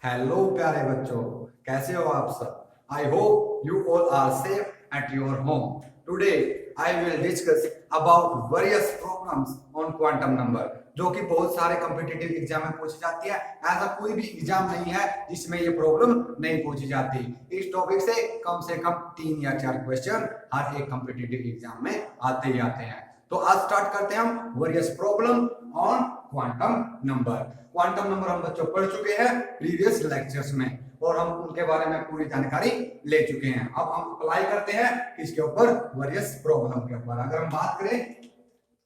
Hello प्यारे बच्चों, कैसे हो आप सब। I hope you all are safe at your home. Today I will discuss about various problems on quantum number, जो कि बहुत सारे कॉम्पिटिटिव एग्जाम में पूछी जाती है। ऐसा कोई भी एग्जाम नहीं है जिसमें ये प्रॉब्लम नहीं पूछी जाती। इस टॉपिक से कम 3 या 4 क्वेश्चन हर एक कॉम्पिटिटिव एग्जाम में आते ही आते हैं। तो आज स्टार्ट करते हैं हम various problem on quantum number. Quantum number हम बच्चों पढ़ चुके हैं प्रीवियस लेक्चर्स में और हम उनके बारे में पूरी जानकारी ले चुके हैं। अब हम अप्लाई करते हैं इसके ऊपर, वेरियस प्रॉब्लम के ऊपर। अगर हम बात करें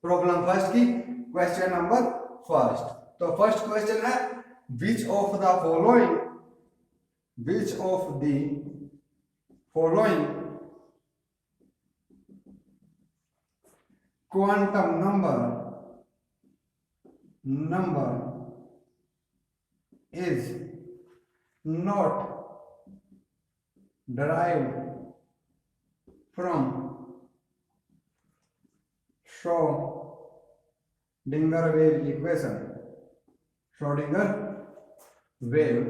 प्रॉब्लम फर्स्ट की, क्वेश्चन नंबर फर्स्ट, तो फर्स्ट क्वेश्चन है which of the following quantum number is not derived from Schrödinger wave equation। Schrödinger wave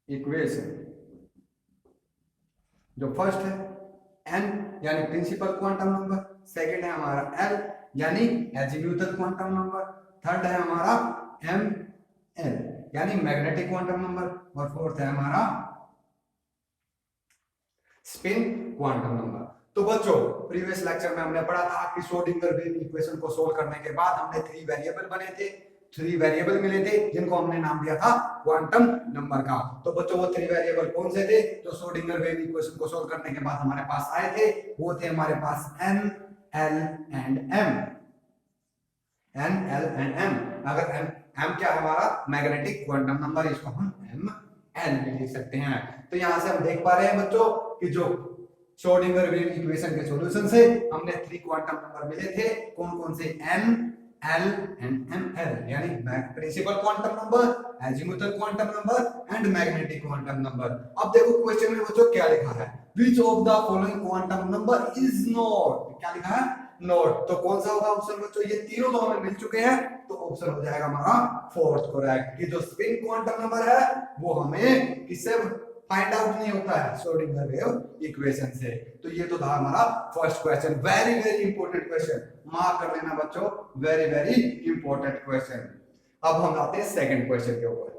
equation जो फर्स्ट है n यानी प्रिंसिपल क्वांटम नंबर, सेकंड है हमारा l यानी एजीम्यूथल क्वांटम नंबर, थर्ड है हमारा ml यानी मैग्नेटिक क्वांटम नंबर, और फोर्थ है हमारा स्पिन क्वांटम नंबर। तो बच्चों प्रीवियस लेक्चर में हमने पढ़ा था कि श्रोडिंगर वेव इक्वेशन को सोल्व करने के बाद हमने 3 वेरिएबल बने थे, 3 वेरिएबल मिले थे जिनको हमने नाम दिया था क्वांटम नंबर का। तो बच्चों वो 3 वेरिएबल कौन से थे जो श्रोडिंगर वेव इक्वेशन को सोल्व करने के बाद हमारे पास आए थे? वो थे हमारे पास n, l and m। n, l and m। अगर m क्या है हमारा मैग्नेटिक क्वांटम नंबर, इसको हम ml भी लिख सकते हैं। तो यहां से हम देख पा रहे हैं बच्चों कि जो श्रोडिंगर वेव इक्वेशन के सॉल्यूशन से हमने 3 क्वांटम नंबर मिले थे। कौन कौन से? n, l एंड ml यानी principal quantum number, azimuthal quantum number and magnetic quantum number. अब देखो क्वेश्चन में बच्चों क्या लिखा है, which of the following quantum number is not, क्या लिखा है? नॉट। तो कौन सा होगा ऑप्शन बच्चों? ये तीनों तो हमें मिल चुके हैं, तो ऑप्शन हो जाएगा हमारा फोर्थ करेक्ट, कि जो स्पिन क्वांटम नंबर है वो हमें किससे फाइंड आउट नहीं होता है? श्रोडिंगर वेव इक्वेशन से। तो ये तो था हमारा first question, very very important question, mark कर लेना बच्चों, वेरी वेरी इंपॉर्टेंट क्वेश्चन। अब हम आते हैं सेकंड क्वेश्चन के ऊपर।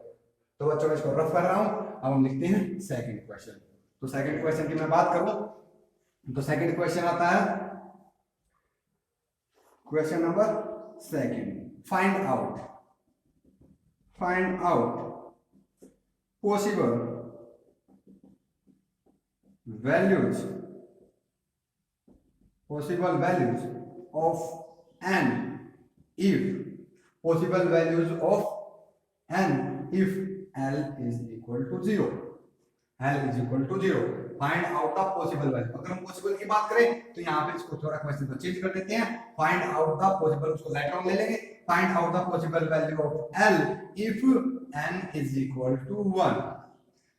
तो बच्चों मैं इसको रफ कर रहा हूं, अब हम लिखते हैं सेकंड क्वेश्चन। तो सेकंड क्वेश्चन की मैं बात करूं तो सेकंड क्वेश्चन आता है question number second, find out possible values of n if l is equal to 0। Find out the possible value. अगर हम पॉसिबल की बात करें तो यहाँ पे इसको थोड़ा क्वेश्चन को चेंज कर देते हैं, फाइंड आउट द पॉसिबल, उसको लेटर ऑन ले लेंगे, find out the possible value of l if n is equal to 1।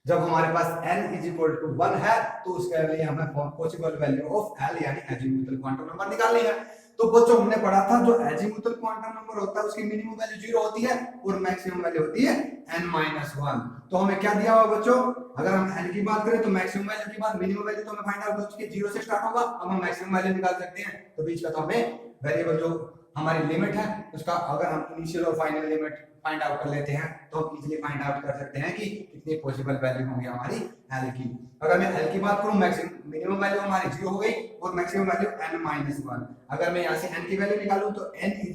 जब हमारे पास n is equal to 1 है तो उसके लिए हमें पॉसिबल वैल्यू ऑफ l यानी एजीमुथल क्वांटम नंबर निकालनी है। तो बच्चों हमने पढ़ा था जो एजीमुथल क्वांटम नंबर होता है उसकी मिनिमम वैल्यू 0 होती है और मैक्सिमम वैल्यू होती है n-1। तो हमें क्या दिया हुआ बच्चों? अगर हम n की बात करें तो मैक्सिमम वैल्यू की बात, मिनिमम वैल्यू तो हमें फाइंड आउट हो चुकी है, 0 से स्टार्ट होगा। अब हम मैक्सिमम वैल्यू निकाल सकते हैं, तो बीच का तो हमें वेरिएबल जो हमारी लिमिट है उसका अगर हम इनिशियल और फाइनल लिमिट फाइंड आउट कर लेते हैं तो हम इजीली फाइंड आउट कर सकते हैं कि कितनी पॉसिबल वैल्यू होंगी हमारी l की। अगर मैं l की बात करूं, मैक्सिमम मिनिमम वैल्यू हमारी 0 हो गई और मैक्सिमम वैल्यू n-1। अगर मैं यहां से n की वैल्यू निकालूं तो n = l+1।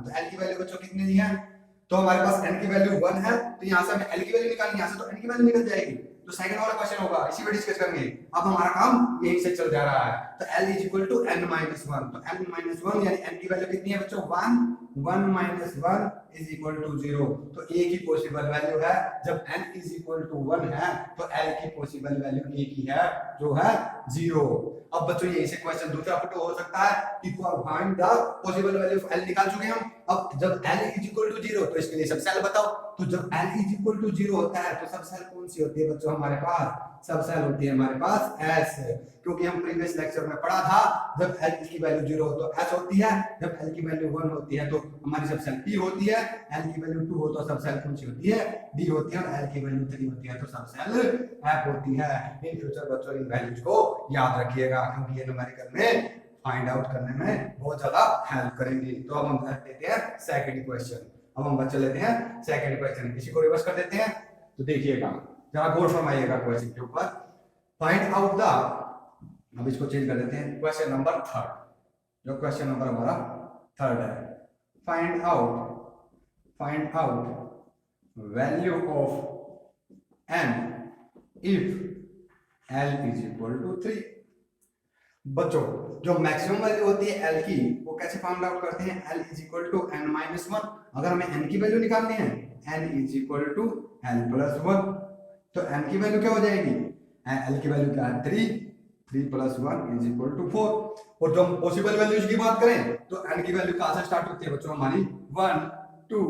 तो l की वैल्यू बच्चों कितनी दी है? तो हमारे पास n की वैल्यू 1 है, तो यहां से हमें l की वैल्यू निकालनी है, यहां से तो n की वैल्यू निकल जाएगी। तो सेकंड वाला क्वेश्चन होगा, इसी पे डिस्कस करेंगे। अब हमारा काम यही से चल जा रहा है। तो l = n-1, तो n-1 यानी n की वैल्यू कितनी है बच्चों? 1 1 - 1 = 0। तो a की पॉसिबल वैल्यू है, जब n = 1 है तो l की पॉसिबल वैल्यू a की है जो है 0। अब बच्चों ये इसे क्वेश्चन दूसरा फुट हो सकता है कि find the possible value of l निकाल चुके हम। अब जब l = 0 तो इसके लिए सब सेल बताओ। तो जब l = 0 होता है तो सब सेल कौन सी होती है बच्चों हमारे पास? सब सेल होती है हमारे पास S, क्योंकि हम प्रीवियस लेक्चर में पढ़ा था जब L की वैल्यू 0 हो तो S होती है, जब L की वैल्यू 1 होती है तो हमारी सब सेल P होती है, L की वैल्यू 2 हो तो सब सेल कौन सी होती है, D होती है, और L की वैल्यू 3 होती है तो सब सेल F होती है। इन फ्यूचर बच्चों इन वैल्यूज को याद रखिएगा, क्योंकि ये न्यूमेरिकल में फाइंड आउट करने में बहुत ज्यादा हेल्प करेंगी। तो अब हम लेते हैं सेकंड क्वेश्चन। अब हम बच्चे लेते हैं सेकंड क्वेश्चन, इसी को रिवर्स कर देते हैं। तो देखिएगा, जरा गौर फरमाइएगा क्वेश्चन के ऊपर। फाइंड आउट द, अब इसको चेंज कर देते हैं, क्वेश्चन नंबर थर्ड, जो क्वेश्चन नंबर हमारा थर्ड है। Find out value of n if l is equal to 3। बच्चों जो मैक्सिमम वैल्यू होती है L की, वो कैसे फाइंड आउट करते हैं, L is equal to n-1। अगर हमें n की वैल्यू निकालनी है, n is equal to n+1, तो n की वैल्यू क्या हो जाएगी, L की वैल्यू क्या है 3, 3+1 इज इक्वल टू 4। और जो हम पॉसिबल वैल्यूज की बात करें तो n की वैल्यू कहां से स्टार्ट होती है बच्चों, हमारी 1, 2,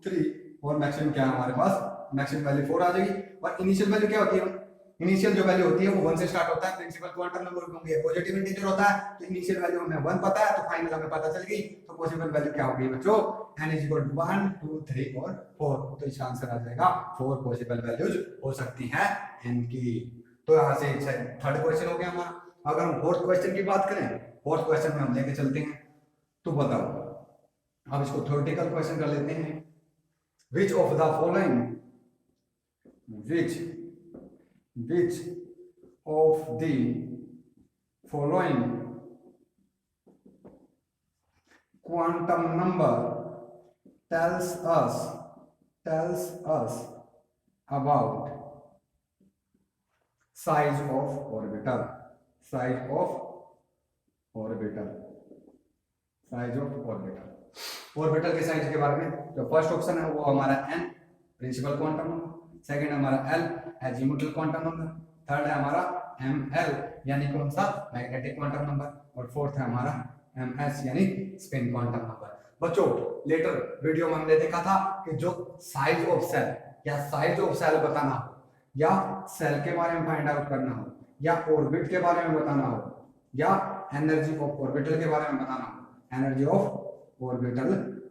3, और मैक्सिमम क्या है हमारे पास, मैक्सिमम वैल्यू 4 आ जाएगी। और इनिशियल वैल्यू क्या होती है, इनिशियल जो वैल्यू होती है वो 1 से स्टार्ट होता है, प्रिंसिपल क्वांटम नंबर क्योंकि पॉजिटिव इंटीजर होता है, तो इनिशियल वैल्यू हमें 1 पता है, तो फाइनल हमें पता चल गई। तो पॉसिबल वैल्यू क्या होगी बच्चों, n इज इक्वल टू 1, 2, 3 और 4। तो इसका आंसर आ जाएगा 4 पॉसिबल वैल्यूज हो सकती हैं n की। तो यहां से थर्ड क्वेश्चन हो गया हमारा। अगर हम फोर्थ क्वेश्चन की बात करें, फोर्थ क्वेश्चन में हम लेके चलते हैं। तो बताओ, अब इसको थ्योरेटिकल क्वेश्चन कर लेते हैं। which of the following quantum number tells us about size of orbital, orbital के साइज के बारे में। जो फर्स्ट ऑप्शन है वो हमारा n principal quantum number, second हमारा l azimuthal quantum number, third है हमारा ml यानी कौन सा, मैग्नेटिक क्वांटम नंबर, और फोर्थ है हमारा ms यानी स्पिन क्वांटम नंबर। बच्चों लेटर वीडियो में हमने देखा था कि जो साइज ऑफ सेल या साइज ऑफ सेल बताना हो, या सेल के बारे में फाइंड आउट करना हो, या ऑर्बिट के बारे में बताना हो, या एनर्जी ऑफ ऑर्बिटल के बारे में बताना हो, एनर्जी ऑफ ऑर्बिटल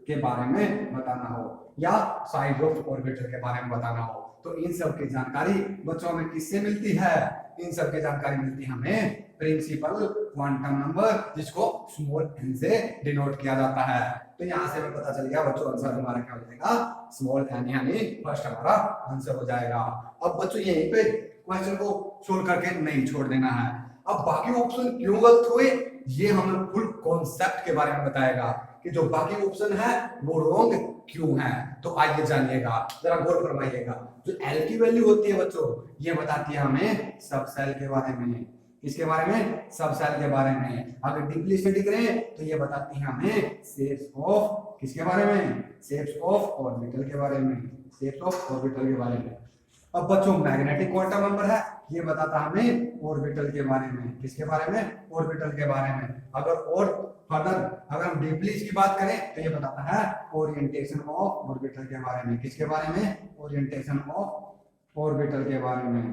के बारे में बताना हो, या साइज ऑफ ऑर्बिटल के बारे में बताना हो, तो इन सब की जानकारी बच्चों हमें किससे मिलती है, इन सब की जानकारी मिलती है हमें प्रिंसिपल क्वांटम नंबर, जिसको स्मॉल n से डिनोट किया जाता है। तो यहां से हमें पता चल गया बच्चों आंसर हमारा क्या हो जाएगा, स्मॉल n, यानी फर्स्ट हमारा आंसर हो जाएगा। अब बच्चों यहीं पे क्वेश्चन को सोल्व करके नहीं छोड़ देना है। अब बाकी ऑप्शन क्यों गलत हुए, ये हमें फुल कॉन्सेप्ट के बारे में बताएगा कि जो बाकी ऑप्शन है वो रॉन्ग क्यों है। तो आइए जानिएगा, जरा गौर फरमाइएगा। जो L की वैल्यू होती है बच्चों, ये बताती है हमें सब सेल के बारे में, किसके बारे में, सब सेल के बारे में। अगर डीपली स्टडी करें तो ये बताती है हमें शेप्स ऑफ, किसके बारे में, शेप्स ऑफ ऑर्बिटल के बारे में, शेप्स ऑफ ऑर्बिटल के बारे में। अब बच्चों मैग्नेटिक क्वांटम नंबर है, ये बताता हमें ऑर्बिटल के बारे में, किसके बारे में, ऑर्बिटल के बारे में। अगर और फर्दर अगर हम डीपली इसकी बात करें तो ये बताता है ओरिएंटेशन ऑफ ऑर्बिटल के बारे में, किसके बारे में, ओरिएंटेशन ऑफ ऑर्बिटल के बारे में।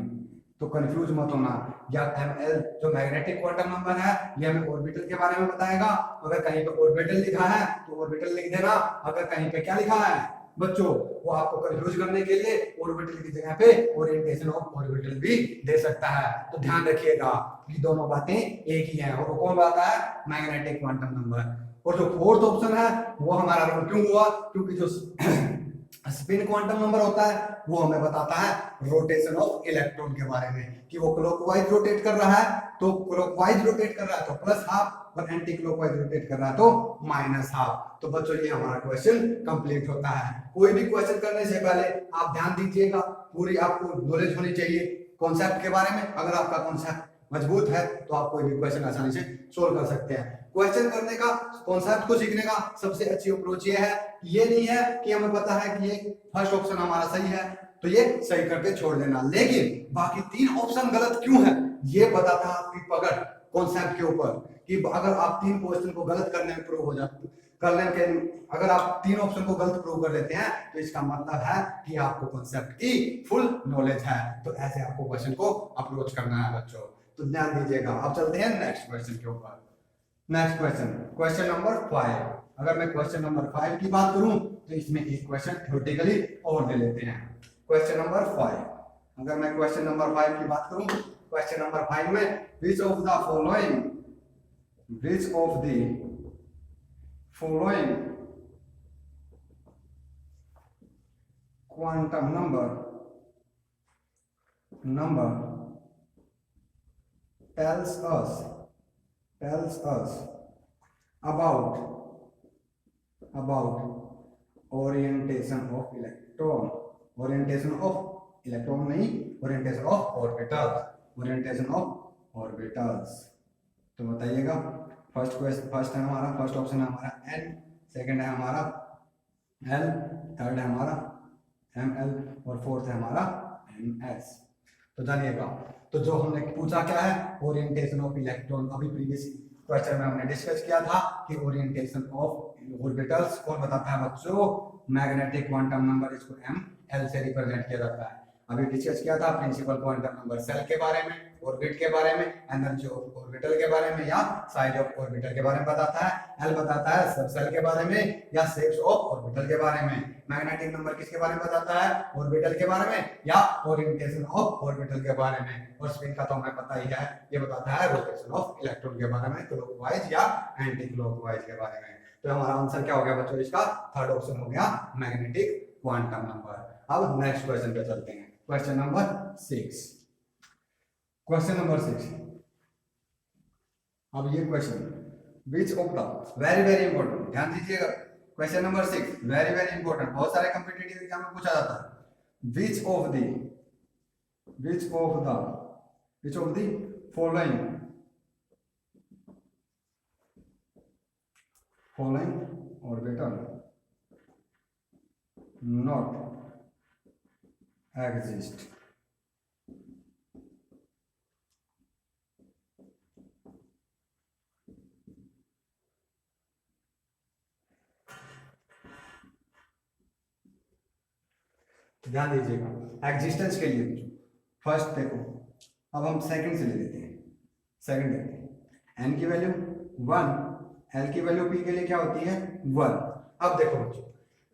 तो कंफ्यूज मत होना, या ml जो मैग्नेटिक क्वांटम नंबर है ये हमें ऑर्बिटल के बारे में बताएगा। अगर कहीं पे ऑर्बिटल लिखा है तो ऑर्बिटल लिख देना, अगर कहीं पे क्या लिखा है बच्चों, वो आपको कंफ्यूज करने के लिए ऑर्बिटल की जगह पे ओरिएंटेशन ऑफ ऑर्बिटल भी दे सकता है। तो ध्यान रखिएगा कि दोनों बातें एक ही हैं, और कौन बात है, मैग्नेटिक क्वांटम नंबर। और जो फोर्थ ऑप्शन है वो हमारा रॉन्ग क्यों हुआ, क्योंकि जो स्पिन क्वांटम नंबर होता है वो हमें बताता है रोटेशन ऑफ इलेक्ट्रॉन के बारे में, कि वो क्लॉकवाइज रोटेट कर रहा है, तो क्लॉकवाइज रोटेट कर रहा है तो प्लस हाफ, और एंटी क्लॉकवाइज रोटेट कर रहा है तो माइनस हाफ। तो बच्चों ये हमारा क्वेश्चन कंप्लीट होता है। कोई भी क्वेश्चन करने से पहले आप ध्यान दीजिएगा, पूरी आपको नॉलेज होनी चाहिए कॉन्सेप्ट के बारे में। अगर आपका कॉन्सेप्ट मजबूत है तो आप कोई भी क्वेश्चन आसानी से सोल्व कर सकते हैं। क्वेश्चन करने का, कॉन्सेप्ट को सीखने का सबसे अच्छी अप्रोच ये है, ये नहीं है कि हमें पता है कि ये फर्स्ट ऑप्शन हमारा सही है तो ये सही करके छोड़ देना, लेकिन बाकी 3 ऑप्शन गलत क्यों है ये बताता है आपकी पकड़ कॉन्सेप्ट के ऊपर, कि अगर आप 3 क्वेश्चन को गलत करने में प्रूव हो जाते, करने के अगर आप तीन ऑप्शन को गलत प्रूव कर देते हैं तो इसका मतलब है कि आपको कॉन्सेप्ट की फुल नॉलेज है। तो ऐसे आपको क्वेश्चन को अप्रोच करना है बच्चों, तो ध्यान दीजिएगा। अब चलते हैं नेक्स्ट क्वेश्चन के ऊपर। Next question, question number 5। अगर मैं क्वेश्चन नंबर 5 की बात करूं तो इसमें एक क्वेश्चन थ्योरेटिकली और ले लेते हैं। क्वेश्चन नंबर 5, अगर मैं क्वेश्चन नंबर 5 की बात करूं, क्वेश्चन नंबर 5 में which of the following quantum number tells us about orientation of electron, नहीं, orientation of orbitals। तो बताइएगा, फर्स्ट है हमारा, फर्स्ट ऑप्शन है हमारा n, सेकंड है हमारा l, थर्ड है हमारा ml और फोर्थ है हमारा ms। तो जानिएगा, तो जो हमने पूछा क्या है, ओरिएंटेशन ऑफ इलेक्ट्रॉन। अभी प्रीवियस क्वेश्चन में हमने डिस्कस किया था कि ओरिएंटेशन ऑफ ऑर्बिटल्स कौन बताता है बच्चों, मैग्नेटिक क्वांटम नंबर, इसको ml से रिप्रेजेंट किया जाता है। अभी डिस्कस किया था प्रिंसिपल क्वांटम नंबर सेल के बारे में, ऑर्बिट के बारे में, एनर्जी ऑफ ऑर्बिटल के बारे में या साइज ऑफ ऑर्बिटल के बारे में बताता है। एल बताता है सब सेल के बारे में या शेप्स ऑफ ऑर्बिटल के बारे में। मैग्नेटिक नंबर किसके बारे में बताता है, ऑर्बिटल के बारे में या ओरिएंटेशन ऑफ ऑर्बिटल के बारे में। और स्पिन का तो हमें पता ही है, ये बताता है रोटेशन ऑफ इलेक्ट्रॉन के बारे में, क्लॉकवाइज या एंटी क्लॉकवाइज के बारे में। तो हमारा आंसर क्या हो गया बच्चों, इसका थर्ड ऑप्शन हो गया मैग्नेटिक क्वांटम नंबर। अब नेक्स्ट क्वेश्चन पे चलते हैं, क्वेश्चन नंबर 6। क्वेश्चन नंबर 6, अब ये question which of the, very important, ध्यान दीजिएगा। क्वेश्चन नंबर 6 वेरी इंपॉर्टेंट, बहुत सारे कॉम्पिटिटिव एग्जाम में पूछा जाता है। Which of the following orbital not exist ध्यान दीजिएगा एग्जिस्टेंस के लिए। फर्स्ट देखो, अब हम सेकंड से ले लेते हैं, सेकंड देखते हैं। एन की वैल्यू 1, एल की वैल्यू पी के लिए क्या होती है 1। अब देखो बच्चों,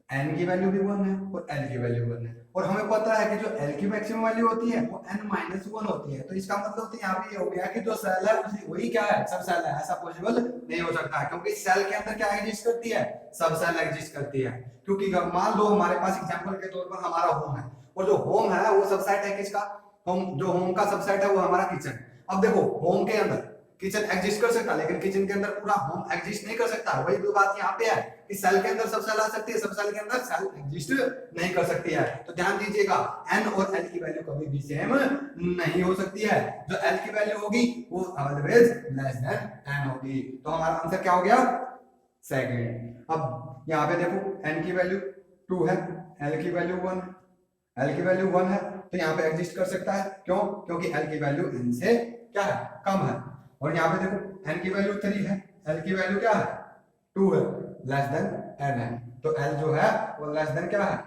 एन की वैल्यू भी 1 है और एल की वैल्यू 1 है, और हमें पता है कि जो एल की मैक्सिमम वैल्यू होती है वो n-1 होती है। तो इसका मतलब तो यहाँ पे ये हो गया कि जो सेल है वही क्या है, सब सेल है। ऐसा पॉसिबल नहीं हो सकता है, क्योंकि सेल के अंदर क्या एग्जिस्ट करती है, सब सेल एग्जिस्ट करती है। क्योंकि मान लो हमारे पास एग्जांपल के तौर पर हमारा होम है, और जो होम है वो सबसेट है किसका, होम, जो होम का सबसेट है वो हमारा किचन। अब देखो होम के अंदर किचन एग्जिस्ट कर सकता है, लेकिन किचन के अंदर पूरा होम एग्जिस्ट नहीं कर सकता। वही दो बात यहाँ पे है कि सेल के अंदर सब सेल आ सकती है, सब सेल के अंदर सेल एग्जिस्ट नहीं कर सकती है। तो ध्यान दीजिएगा, n और l की वैल्यू कभी भी सेम नहीं हो सकती है। जो l की वैल्यू होगी वो ऑलवेज लेस देन n होगी। तो हमारा आंसर क्या हो गया, सेकंड। अब यहाँ पे देखो n की वैल्यू 2 है, l की वैल्यू 1 है, l की वैल्यू 1 है, तो यहाँ पे एग्जिस्ट कर सकता है। क्यों, क्योंकि l की वैल्यू n से क्या है, कम है। और यहाँ पे देखो n की वैल्यू 3 है, l की वैल्यू क्या है 2 है, लेस देन n है। तो l जो है वो लेस देन क्या है,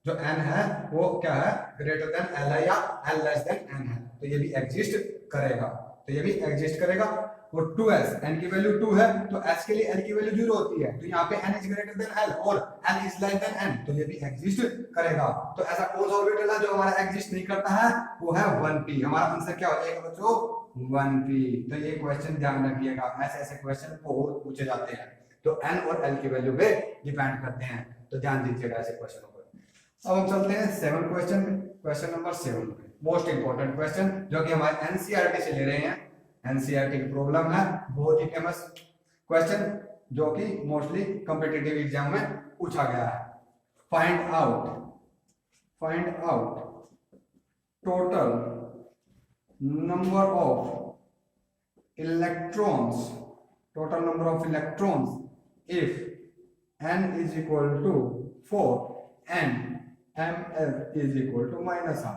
जो n है वो क्या है, ग्रेटर देन l है, या l लेस देन n है। तो ये भी एग्जिस्ट करेगा, तो ये भी एग्जिस्ट करेगा। और 2s, n की वैल्यू 2 है, तो s के लिए l की वैल्यू 0 होती है, तो यहाँ पे n is greater than l और l is less than n, तो ये भी एग्जिस्ट करेगा। तो ऐसा कौन सा ऑर्बिटल है जो हमारा एग्जिस्ट नहीं करता है, वो है 1p। हमारा आंसर क्या हो जाएगा बच्चों, 1p। तो ये क्वेश्चन ध्यान रखिएगा, ऐसे ऐसे क्वेश्चन बहुत पूछे जाते हैं, तो n और l की वैल्यू पे डिपेंड करते हैं, तो ध्यान दीजिएगा ऐसे क्वेश्चनों पर। अब हम चलते हैं 7 क्वेश्चन पे, question number 7, most important question जो कि हमारे एनसीईआरटी से ले रहे हैं। एनसीईआरटी की प्रॉब्लम है, बहुत ही फेमस क्वेश्चन जो कि मोस्टली कॉम्पिटिटिव एग्जाम में पूछा गया है। Find out total number of electrons if n is equal to 4 and ml is equal to -r।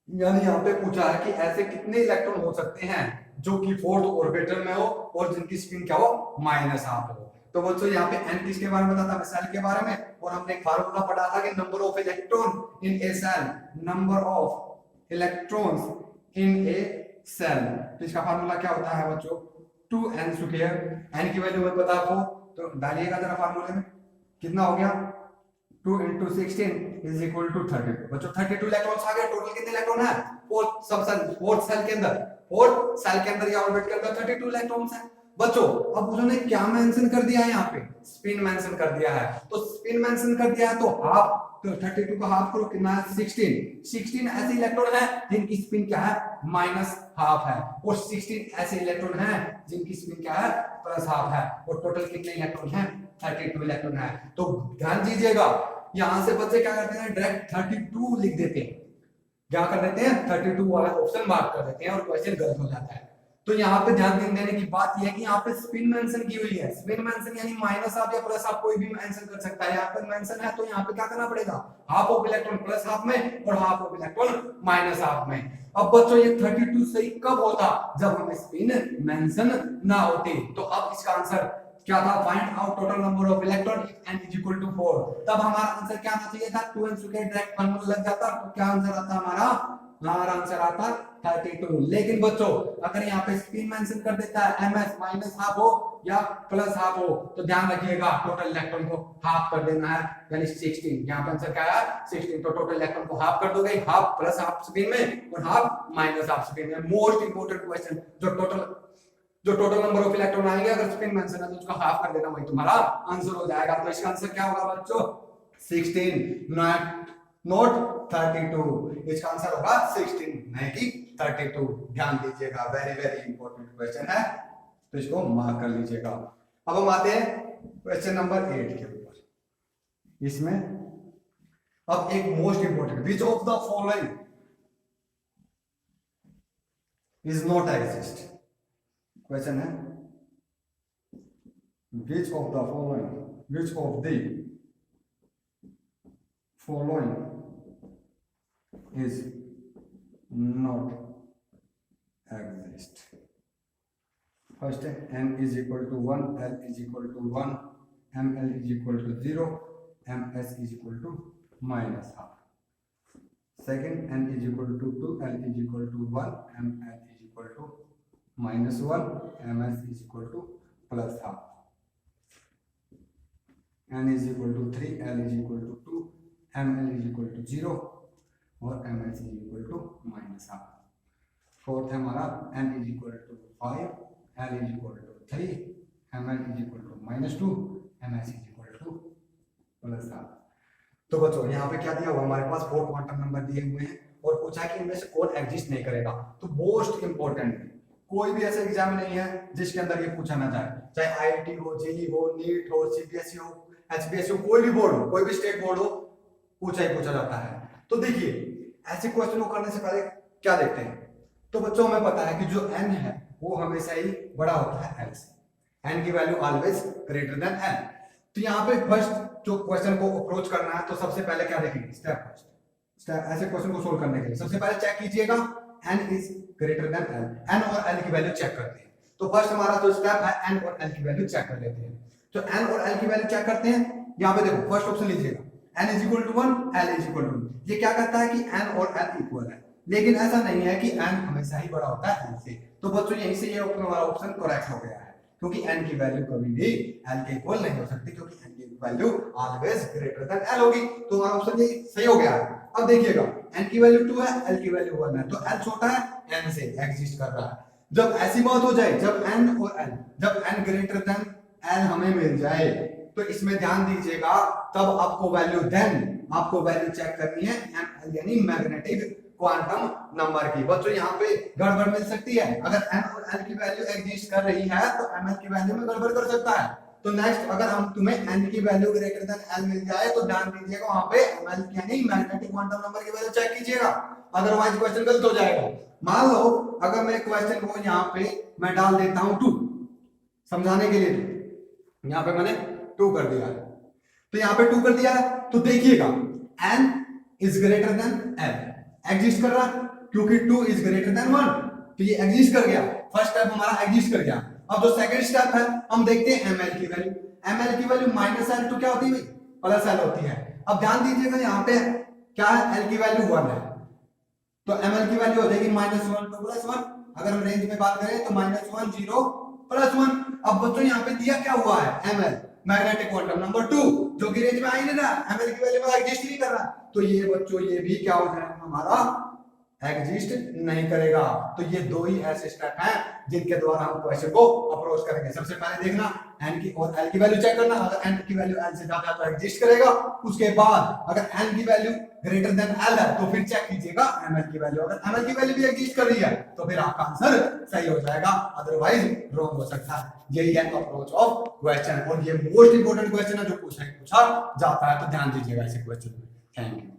यानी यहाँ पे पूछा है कि ऐसे कितने इलेक्ट्रॉन हो सकते हैं जो कि फोर्थ ऑर्बिटल में हो और जिनकी स्पिन क्या हो, -r हो। तो बच्चों यहाँ पे n किसके बारे में बताता है, सेल के बारे में। और हमने एक फार्मूला पढ़ा था कि number of electron in a cell, number of electrons in a cell, तो इसका फार्मूला क्या होता है बच्चों, 2n स्क्वायर। n की वैल्यू मैं बता आपको, तो डालिएगा जरा फार्मूले में, कितना हो गया 2 into 16 is equal to 32। बच्चों 32 इलेक्ट्रॉन्स आ गए। टोटल कितने इलेक्ट्रॉन है, फोर्थ सेल के अंदर या ऑर्बिट के अंदर 32 इलेक्ट्रॉन्स हैं। बच्चों अब उन्होंने क्या मेंशन कर दिया है, यहाँ पे स्पिन मेंशन कर दिया है। तो स्पिन मेंशन कर दिया है तो हाफ, तो 32 का हाफ करो कितना है, 16 ऐसे इलेक्ट्रॉन है जिनकी स्पिन क्या है, माइनस हाफ है, और 16 ऐसे इलेक्ट्रॉन है जिनकी स्पिन क्या है, प्लस हाफ है। और टोटल कितने इलेक्ट्रॉन है, 32 इलेक्ट्रॉन है। तो ध्यान दीजिएगा, यहां से बच्चे क्या करते हैं, डायरेक्ट 32 लिख देते हैं, क्या कर देते हैं 32 वाला ऑप्शन मार्क कर देते हैं और क्वेश्चन गलत हो जाता है। तो यहाँ पे ध्यान देने की बात यह है कि यहाँ पे स्पिन मेंशन की हुई है। स्पिन मेंशन यानी माइनस हाफ या प्लस हाफ, कोई भी मेंशन कर सकता है। यहाँ पे मेंशन है तो यहाँ पे क्या करना पड़ेगा, half of electron plus half में और half of electron minus half में। अब बच्चों ये 32 सही कब होता, जब हमें स्पिन मेंशन ना होती। तो अब इसका आंसर क्या था, find out total number of electron if n is equal to 4। तब हमारा आंसर क्या आना चाहिए था, 2n स्क्वायर, डायरेक्ट फार्मूला लग जाता। तो क्या आंसर आता हमारा आंसर आता 32। लेकिन बच्चों अगर यहाँ पे स्पिन मेंशन कर देता है ms माइनस हाफ हो या प्लस हाफ हो, तो ध्यान रखिएगा टोटल इलेक्ट्रॉन को हाफ कर देना है, यानी 16। यहाँ पे आंसर क्या है 16। तो टोटल इलेक्ट्रॉन को हाफ कर दोगे, हाफ प्लस हाफ स्पिन में और हाफ माइनस हाफ स्पिन में। मोस्ट इंपोर्टेंट क्वेश्चन, जो टोटल नंबर ऑफ इलेक्ट्रॉन आएंगे अगर स्पिन मेंशन है तो उसका हाफ कर देना, वही तुम्हारा आंसर हो जाएगा। तो इसका आंसर क्या होगा बच्चों, 16 नॉट 32। इसका आंसर होगा 16 नहीं कि 32। ध्यान दीजिएगा, वेरी वेरी इंपॉर्टेंट क्वेश्चन है, तो इसको मार्क कर लीजिएगा। अब हम आते हैं क्वेश्चन नंबर 8 के ऊपर। इसमें अब एक most important, which of the following is not exist. Question है which of the following is not exist। First है n is equal to 1, l is equal to 1, ml is equal to 0, ms is equal to minus half। second n is equal to 2, l is equal to 1, ml is equal to minus 1, ms is equal to plus half। n is equal to 3, l is equal to 2, ml is equal to 0 और ms is equal to minus half। Fourth है हमारा n is equal to 5, l is equal to 3, ml is equal to minus 2, ms is equal to plus half। तो बच्चों यहाँ पे क्या दिया हुआ, हमारे पास 4 क्वांटम नंबर दिए हुए हैं और पूछा है कि इनमें से कौन एग्जिस्ट नहीं करेगा। तो मोस्ट इंपॉर्टेंट, कोई भी ऐसा एग्जाम नहीं है जिसके अंदर ये पूछा ना जाए, चाहे आईआईटी हो, जेईई हो, नीट हो, सीबीएसई हो, एचबीएसई हो, कोई भी बोर्ड हो, कोई भी स्टेट बोर्ड हो, पूछा ही पूछा जाता है। तो देखिए ऐसे क्वेश्चन को करने से पहले क्या देखते हैं, तो बच्चों हमें पता है कि जो n है वो हमेशा ही बड़ा होता है l से। n की value always greater than n। तो यहाँ पे फर्स्ट जो क्वेश्चन को अप्रोच करना है तो सबसे पहले क्या देखेंगे, स्टेप ऐसे क्वेश्चन को सोल्व करने के लिए सबसे पहले चेक कीजिएगा n is greater than l, n और l की वैल्यू चेक करते हैं। तो फर्स्ट हमारा जो स्टेप है n और l की वैल्यू चेक कर लेते हैं। तो n और l की वैल्यू चेक करते हैं। यहाँ पे देखो फर्स्ट ऑप्शन लीजिएगा, n is equal to 1, l is equal to, ये क्या कहता है कि n और l इक्वल है, लेकिन ऐसा नहीं है कि n हमेशा ही बड़ा होता है l से। तो बच्चों यहीं से ये हमारा ऑप्शन करेक्ट हो गया है, क्योंकि n की वैल्यू कभी भी l के इक्वल नहीं हो सकती, क्योंकि n की value always greater than l होगी। तो हमारा ऑप्शन ये सही हो गया है। अब देखिएगा n की वैल्यू 2 है, l की वैल्यू 1 है, तो l छोटा है n से, एग्जिस्ट कर रहा है। जब ऐसी बात हो जाए, जब n और l, जब n ग्रेटर देन l हमें मिल जाए, तो इसमें ध्यान दीजिएगा, तब आपको वैल्यू चेक करनी है ml यानी मैग्नेटिक क्वांटम नंबर की। बच्चों यहाँ पे गड़बड़ मिल सकती है, अगर n और l की वैल्यू एग्जिस्ट कर रही है तो ml की वैल्यू में गड़बड़ कर सकता है। तो नेक्स्ट अगर हम तुम्हें n की वैल्यू ग्रेटर देन l मिल जाए तो ध्यान दीजिएगा वहां पे ml यानी मैग्नेटिक क्वांटम नंबर की वैल्यू चेक कीजिएगा, अदरवाइज क्वेश्चन गलत हो जाएगा। मान लो अगर मैं क्वेश्चन को यहाँ पे मैं डाल देता हूँ 2 समझाने के लिए, यहाँ पे मैंने 2 कर दिया है, तो यहाँ पे 2 कर दिया है, तो देखिएगा n is greater than l exist कर रहा, क्योंकि 2 इज ग्रेटर देन 1, तो ये एग्जिस्ट कर गया। फर्स्ट स्टेप हमारा एग्जिस्ट कर गया। अब जो सेकंड स्टेप है हम देखते हैं ml की वैल्यू। ml की वैल्यू -L2 क्या होती है भाई, +L होती है। अब ध्यान दीजिएगा यहाँ पे क्या है, L की वैल्यू 1 है, तो ml की वैल्यू हो जाएगी -1 2 +1। अगर हम रेंज में बात करें तो -1 0 +1। अब बच्चों यहाँ पे दिया क्या हुआ है, ml मैग्नेटिक क्वांटम नंबर 2, जो कि रेंज में आ ही नहीं रहा, ml की वैल्यू में एग्जिस्ट नहीं कर रहा, तो ये बच्चों ये भी क्या हो जाएगा हमारा, एग्जिस्ट नहीं करेगा। तो ये दो ही ऐसे स्टेप हैं जिनके द्वारा हम क्वेश्चन को अप्रोच करेंगे। सबसे पहले देखना n की और l की वैल्यू चेक करना, अगर n की वैल्यू l से ज्यादा है तो एग्जिस्ट करेगा। उसके बाद अगर n की वैल्यू ग्रेटर देन l है तो फिर चेक कीजिएगा ml की वैल्यू, अगर ml की वैल्यू भी एग्जिस्ट कर रही है तो फिर आपका आंसर सही हो जाएगा, अदरवाइज रॉन्ग हो सकता है। यही है अप्रोच ऑफ क्वेश्चन, और ये मोस्ट इंपोर्टेंट क्वेश्चन है जो पूछा जाता है, तो ध्यान दीजिएगा इस क्वेश्चन में। Thank you.